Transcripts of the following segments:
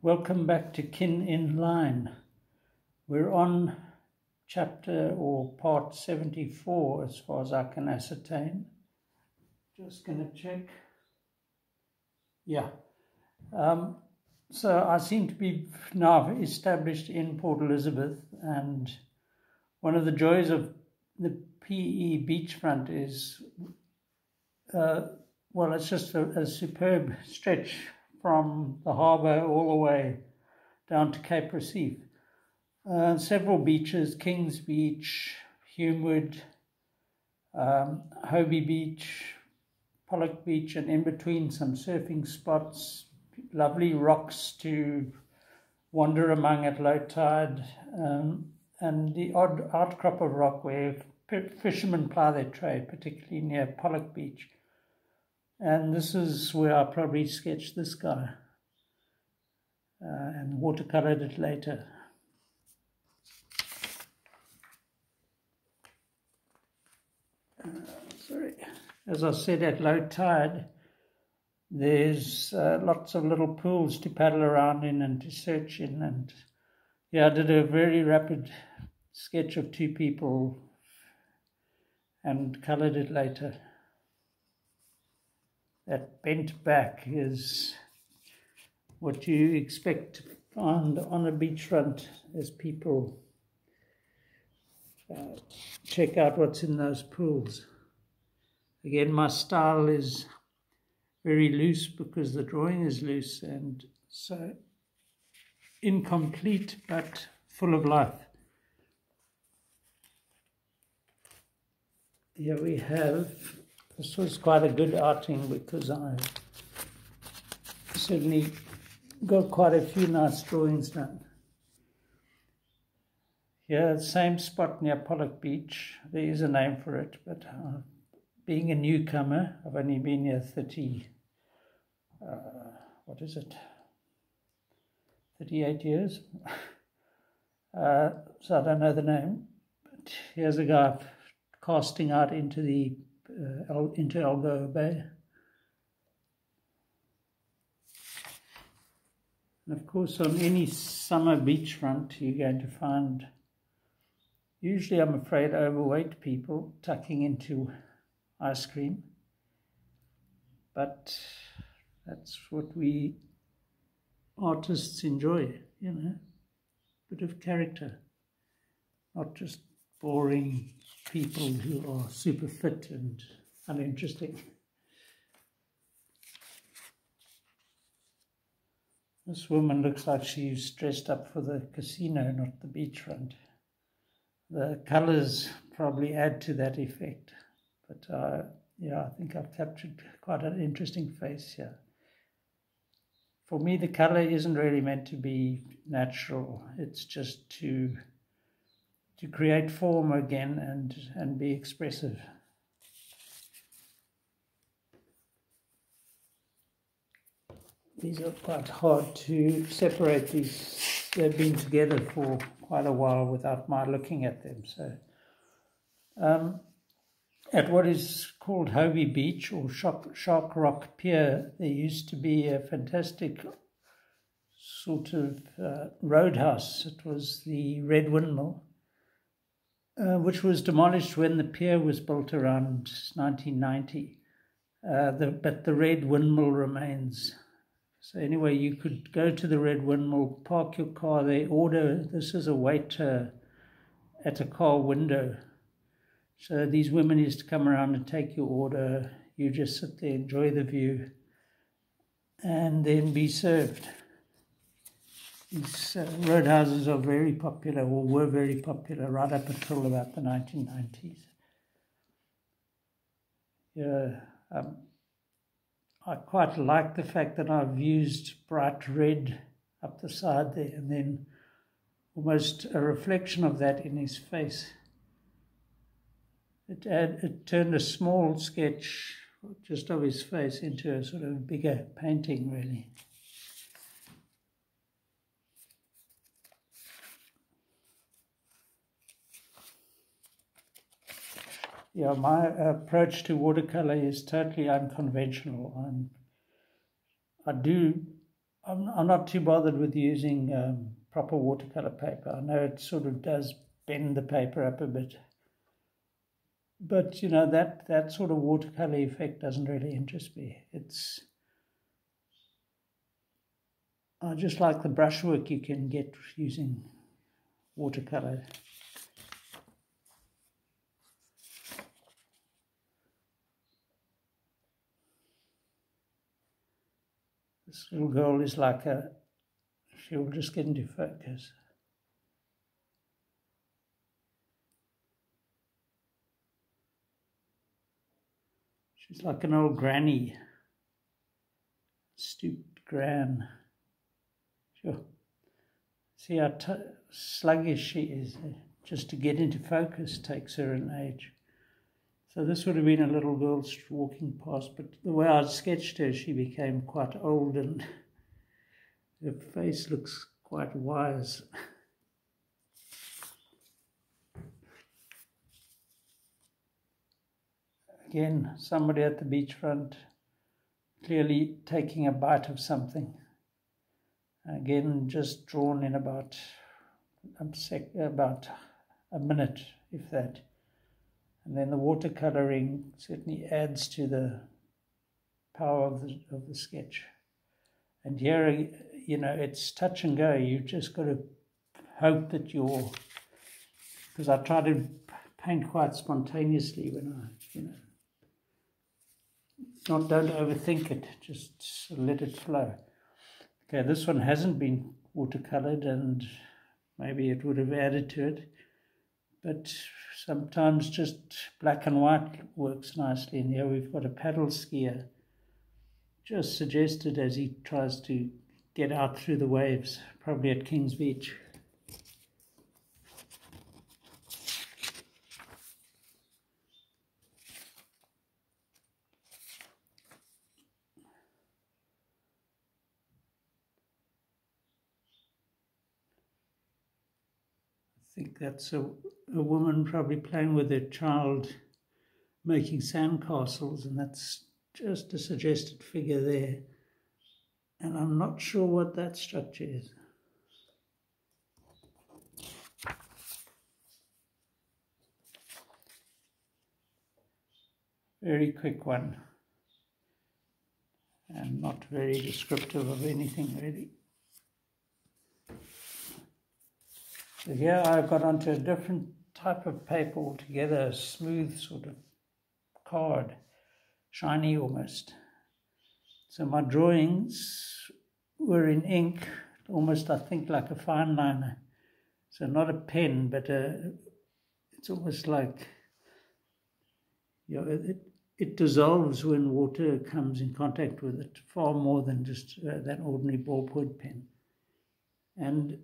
Welcome back to Kin in Line. We're on chapter or part 74 as far as I can ascertain. Just going to check. Yeah. So I seem to be now established in Port Elizabeth, and one of the joys of the PE beachfront is, it's just a superb stretch from the harbour all the way down to Cape Recife. Several beaches, Kings Beach, Humewood, Hobie Beach, Pollock Beach, and in between some surfing spots, lovely rocks to wander among at low tide, and the odd outcrop of rock where fishermen ply their trade, particularly near Pollock Beach. And this is where I probably sketched this guy and watercolored it later. As I said, at low tide, there's lots of little pools to paddle around in and to search in. And yeah, I did a very rapid sketch of two people and colored it later. That bent back is what you expect to find on a beachfront as people check out what's in those pools. Again, my style is very loose because the drawing is loose and so incomplete but full of life. Here we have, this was quite a good outing because I certainly got quite a few nice drawings done. Here, same spot near Pollock Beach. There is a name for it, but being a newcomer, I've only been here 38 years. So I don't know the name, but here's a guy casting out into the into Algoa Bay. And of course, on any summer beachfront, you're going to find, usually I'm afraid, overweight people tucking into ice cream. But that's what we artists enjoy, you know, a bit of character, not just boring people who are super fit and uninteresting. This woman looks like she's dressed up for the casino, not the beachfront. The colours probably add to that effect, but yeah, I think I've captured quite an interesting face here. For me, the colour isn't really meant to be natural. It's just to create form again and be expressive. These are quite hard to separate. They've been together for quite a while without my looking at them. So at what is called Hobie Beach or Shark Rock Pier, there used to be a fantastic sort of roadhouse. It was the Red Windmill, which was demolished when the pier was built around 1990. But the Red Windmill remains. So anyway, you could go to the Red Windmill, park your car there, order. This is a waiter at a car window. So these women used to come around and take your order. You just sit there, enjoy the view, and then be served. These roadhouses are very popular, or were very popular, right up until about the 1990s. Yeah, I quite like the fact that I've used bright red up the side there, and then almost a reflection of that in his face. It turned a small sketch just of his face into a sort of bigger painting, really. Yeah, my approach to watercolor is totally unconventional. I do I'm not too bothered with using proper watercolor paper. I know it sort of does bend the paper up a bit. But, you know, that sort of watercolor effect doesn't really interest me. I just like the brushwork you can get using watercolor. This little girl is like she'll just get into focus. She's like an old granny, stooped gran. Sure. See how sluggish she is. Just to get into focus takes her an age. So this would have been a little girl walking past, but the way I sketched her, she became quite old and her face looks quite wise. Again, somebody at the beachfront, clearly taking a bite of something. Again, just drawn in about a minute, if that. And then the watercolouring certainly adds to the power of the sketch. And here, you know, it's touch and go. You've just got to hope that because I try to paint quite spontaneously when I, you know, don't overthink it, just let it flow. Okay, this one hasn't been watercoloured and maybe it would have added to it, but sometimes just black and white works nicely. And here we've got a paddle skier, just suggested as he tries to get out through the waves, probably at King's Beach. I think that's a woman probably playing with her child, making sandcastles, and that's just a suggested figure there. And I'm not sure what that structure is. Very quick one, and not very descriptive of anything really. So here I've got onto a different type of paper altogether, a smooth sort of card, shiny almost. So my drawings were in ink, almost I think like a fine liner. So not a pen, but it's almost like, you know, it dissolves when water comes in contact with it, far more than just that ordinary ballpoint pen. And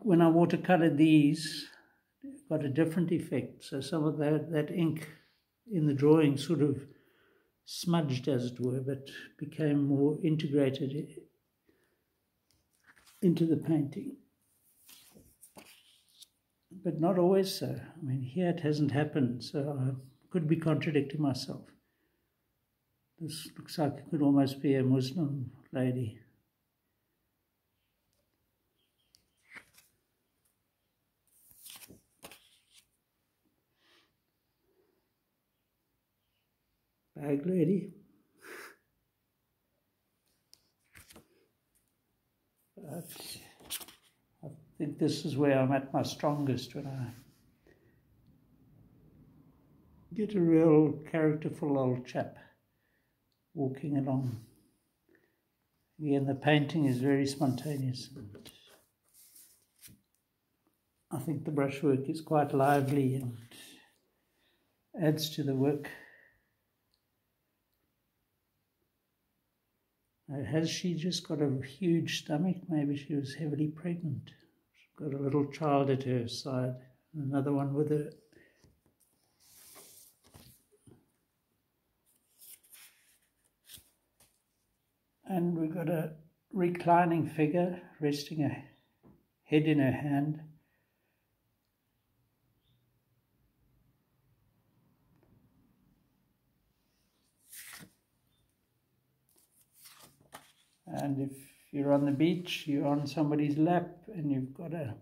when I watercolored these, it got a different effect. So some of that ink in the drawing sort of smudged, as it were, but became more integrated into the painting. But not always so. I mean, here it hasn't happened, so I could be contradicting myself. This looks like it could almost be a Muslim lady. Bag lady. But I think this is where I'm at my strongest, when I get a real characterful old chap walking along. Again, the painting is very spontaneous. I think the brushwork is quite lively and adds to the work. Has she just got a huge stomach? Maybe she was heavily pregnant. She's got a little child at her side, another one with her. And we've got a reclining figure resting her head in her hand. And if you're on the beach, you're on somebody's lap and you've got a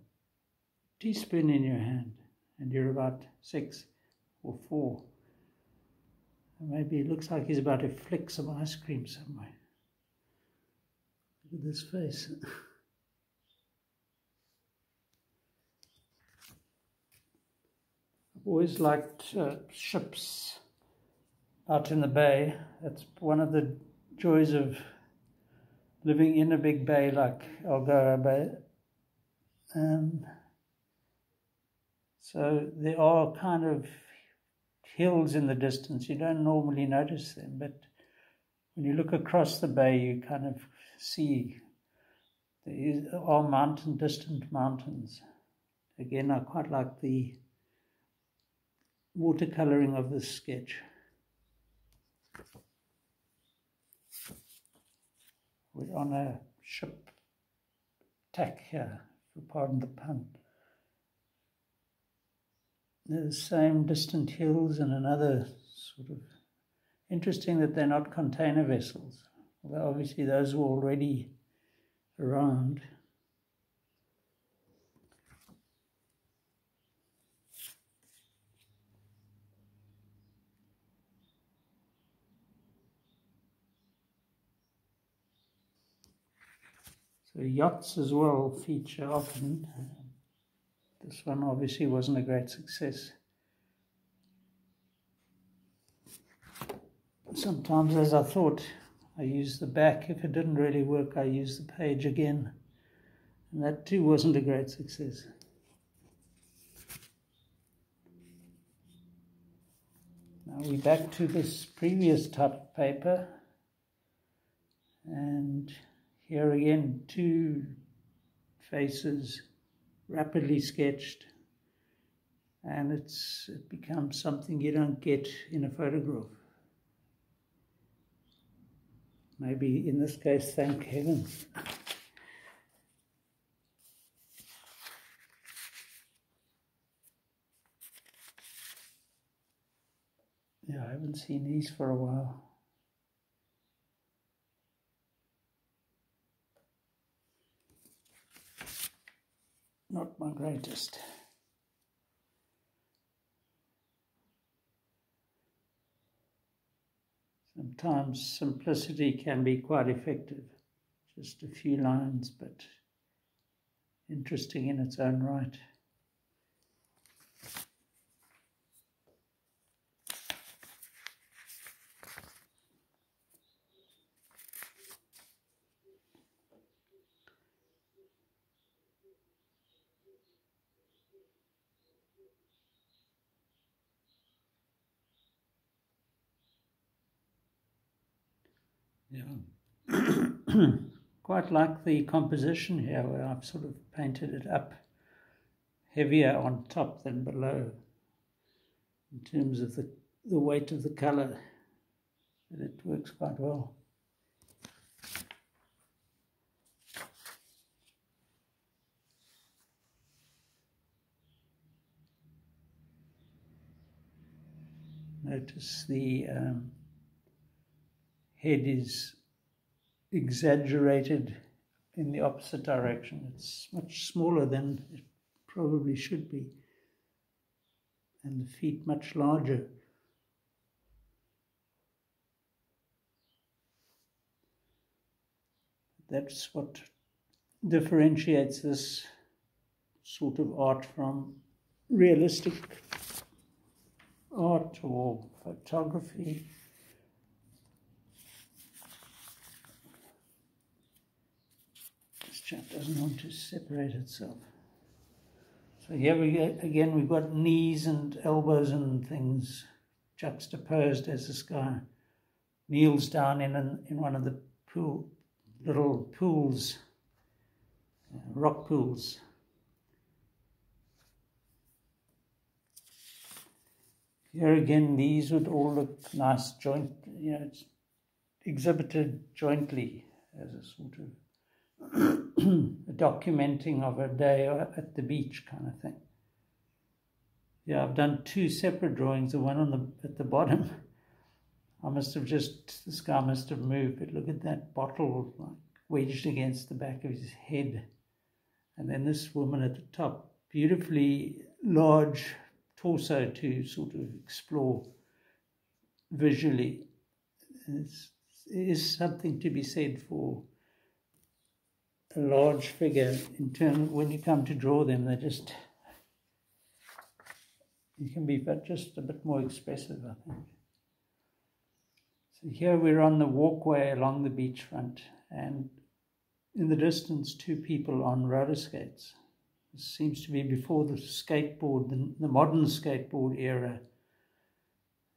teaspoon in your hand and you're about 6 or 4. Maybe it looks like he's about to flick some ice cream somewhere. Look at this face. I've always liked ships out in the bay. That's one of the joys of living in a big bay like Algoa Bay. So there are kind of hills in the distance. You don't normally notice them, but when you look across the bay, you kind of see there are distant mountains. Again, I quite like the watercolouring of this sketch. We're on a ship tack here, if you pardon the pun. They're the same distant hills and another sort of interesting that they're not container vessels. Although obviously those were already around. So yachts as well feature often. This one obviously wasn't a great success. Sometimes, as I thought, I used the back. If it didn't really work, I used the page again. And that too wasn't a great success. Now we're back to this previous type of paper. And here again, 2 faces rapidly sketched, and it becomes something you don't get in a photograph. Maybe in this case, thank heaven. Yeah, I haven't seen these for a while. Not my greatest. Sometimes simplicity can be quite effective. Just a few lines, but interesting in its own right. Yeah, quite like the composition here where I've sort of painted it up heavier on top than below in terms of the weight of the colour, but it works quite well. Notice the head is exaggerated in the opposite direction. It's much smaller than it probably should be, and the feet much larger. That's what differentiates this sort of art from realistic art or photography. This chap doesn't want to separate itself. So here we've got knees and elbows and things juxtaposed as this guy kneels down in one of the little pools, rock pools. Here again, these would all look nice, it's exhibited jointly as a sort of a documenting of a day at the beach kind of thing. Yeah, I've done 2 separate drawings. The one at the bottom, this guy must have moved, but look at that bottle, like wedged against the back of his head. And then this woman at the top, beautifully large torso to sort of explore visually. There is something to be said for a large figure in terms when you come to draw them. You can be just a bit more expressive, I think. So here we're on the walkway along the beachfront, and in the distance, two people on roller skates. This seems to be before the skateboard, the modern skateboard era.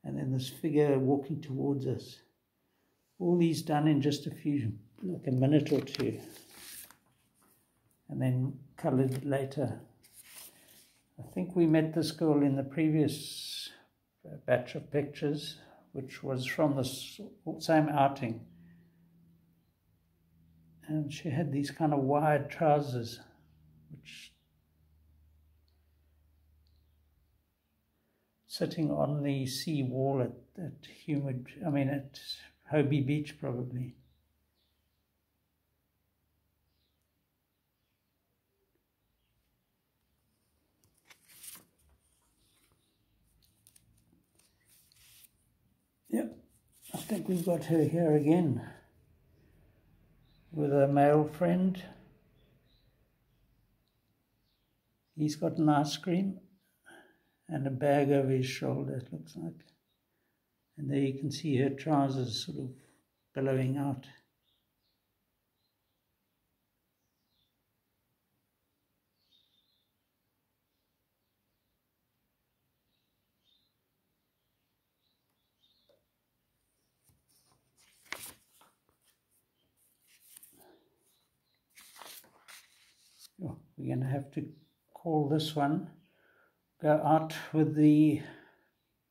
And then this figure walking towards us. All these done in just like a minute or two. And then coloured later. I think we met this girl in the previous batch of pictures, which was from the same outing. And she had these kind of wide trousers, which sitting on the sea wall at Hobie Beach probably. Yep, I think we've got her here again with a male friend. He's got an ice cream and a bag over his shoulder, it looks like. And there you can see her trousers sort of billowing out. Oh, we're going to have to call this one. Go out with the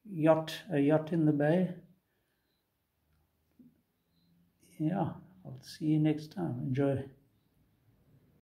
yacht, a yacht in the bay. Yeah, I'll see you next time. Enjoy.